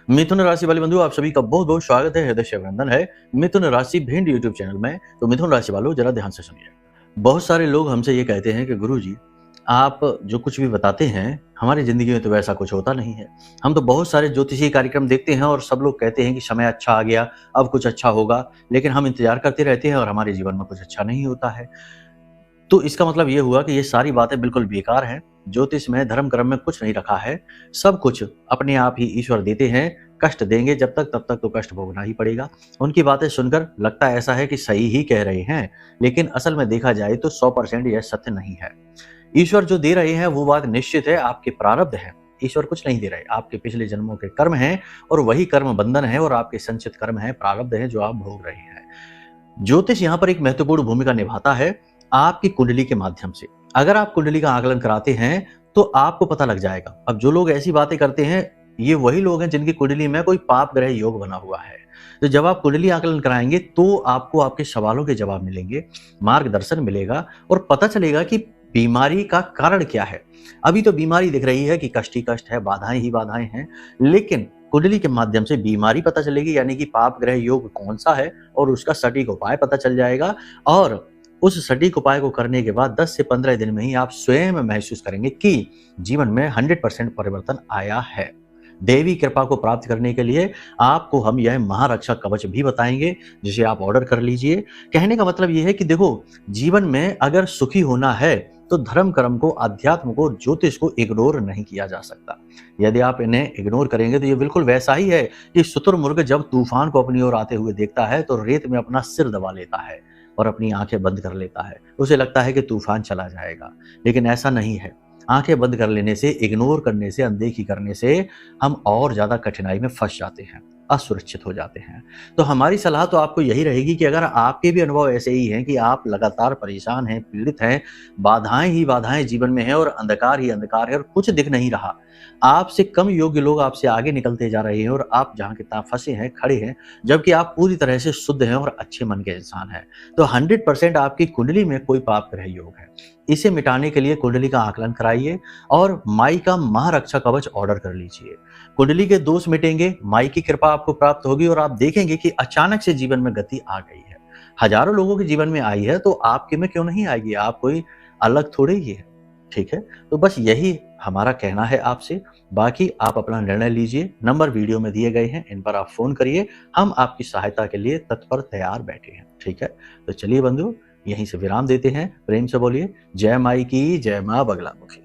मिथुन राशि वाले बंधु, आप सभी का बहुत बहुत स्वागत है, हृदय से अभिनंदन है मिथुन राशि भिंड यूट्यूब चैनल में। तो मिथुन राशि वालों, जरा ध्यान से सुनिए। बहुत सारे लोग हमसे ये कहते हैं कि गुरुजी, आप जो कुछ भी बताते हैं हमारी जिंदगी में तो वैसा कुछ होता नहीं है। हम तो बहुत सारे ज्योतिषीय कार्यक्रम देखते हैं और सब लोग कहते हैं कि समय अच्छा आ गया, अब कुछ अच्छा होगा, लेकिन हम इंतजार करते रहते हैं और हमारे जीवन में कुछ अच्छा नहीं होता है। तो इसका मतलब ये हुआ कि ये सारी बातें बिल्कुल बेकार हैं। ज्योतिष में, धर्म कर्म में कुछ नहीं रखा है। सब कुछ अपने आप ही ईश्वर देते हैं। कष्ट देंगे जब तक, तब तक तो कष्ट भोगना ही पड़ेगा। उनकी बातें सुनकर लगता ऐसा है कि सही ही कह रहे हैं, लेकिन असल में देखा जाए तो 100% यह सत्य नहीं है। ईश्वर जो दे रहे हैं वो बात निश्चित है, आपके प्रारब्ध है। ईश्वर कुछ नहीं दे रहे, आपके पिछले जन्मों के कर्म हैं और वही कर्म बंधन है और आपके संचित कर्म है, प्रारब्ध है जो आप भोग रहे हैं। ज्योतिष यहाँ पर एक महत्वपूर्ण भूमिका निभाता है आपकी कुंडली के माध्यम से। अगर आप कुंडली का आकलन कराते हैं तो आपको पता लग जाएगा। अब जो लोग ऐसी बातें करते हैं, ये वही लोग हैं जिनकी कुंडली में कोई पाप ग्रह योग बना हुआ है। तो जब आप कुंडली आकलन कराएंगे तो आपको आपके सवालों के जवाब मिलेंगे, मार्गदर्शन मिलेगा और पता चलेगा कि बीमारी का कारण क्या है। अभी तो बीमारी दिख रही है कि कष्ट ही कष्ट है, बाधाएं ही बाधाएं हैं, लेकिन कुंडली के माध्यम से बीमारी पता चलेगी, यानी कि पाप ग्रह योग कौन सा है और उसका सटीक उपाय पता चल जाएगा। और उस सटीक उपाय को करने के बाद 10 से 15 दिन में ही आप स्वयं महसूस करेंगे कि जीवन में 100% परिवर्तन आया है। देवी कृपा को प्राप्त करने के लिए आपको हम यह महारक्षा कवच भी बताएंगे, जिसे आप ऑर्डर कर लीजिए। कहने का मतलब यह है कि देखो, जीवन में अगर सुखी होना है तो धर्म कर्म को, अध्यात्म को, ज्योतिष को इग्नोर नहीं किया जा सकता। यदि आप इन्हें इग्नोर करेंगे तो ये बिल्कुल वैसा ही है कि शुतुरमुर्ग जब तूफान को अपनी ओर आते हुए देखता है तो रेत में अपना सिर दबा लेता है और अपनी आंखें बंद कर लेता है। उसे लगता है कि तूफान चला जाएगा, लेकिन ऐसा नहीं है। आंखें बंद कर लेने से, इग्नोर करने से, अनदेखी करने से हम और ज्यादा कठिनाई में फंस जाते हैं, असुरक्षित हो जाते हैं। तो हमारी सलाह तो आपको यही रहेगी कि अगर आपके भी अनुभव ऐसे ही हैं कि आप लगातार परेशान हैं, पीड़ित हैं, बाधाएं ही बाधाएं जीवन में हैं और अंधकार ही अंधकार है और कुछ दिख नहीं रहा, आपसे कम योग्य लोग आपसे आगे निकलते जा रहे हैं और आप जहां के तहां फंसे हैं, खड़े हैं, जबकि आप पूरी तरह से शुद्ध हैं और अच्छे मन के इंसान हैं, तो 100% आपकी कुंडली में कोई पाप ग्रह योग है। इसे मिटाने के लिए कुंडली का आकलन कराइए और माई का महारक्षा कवच ऑर्डर कर लीजिए। कुंडली के दोष मिटेंगे, माई की कृपा आपको प्राप्त होगी और आप देखेंगे कि अचानक से जीवन में गति आ गई है। हजारों लोगों के जीवन में आई है तो आपके में क्यों नहीं आएगी? आप कोई अलग थोड़े ही है, ठीक है? तो बस यही हमारा कहना है आपसे। बाकी आप अपना निर्णय लीजिए। नंबर वीडियो में दिए गए हैं, इन पर आप फोन करिए। हम आपकी सहायता के लिए तत्पर तैयार बैठे हैं, ठीक है? तो चलिए बंधु, यहीं से विराम देते हैं। प्रेम से बोलिए जय माई की, जय मां बगलामुखी।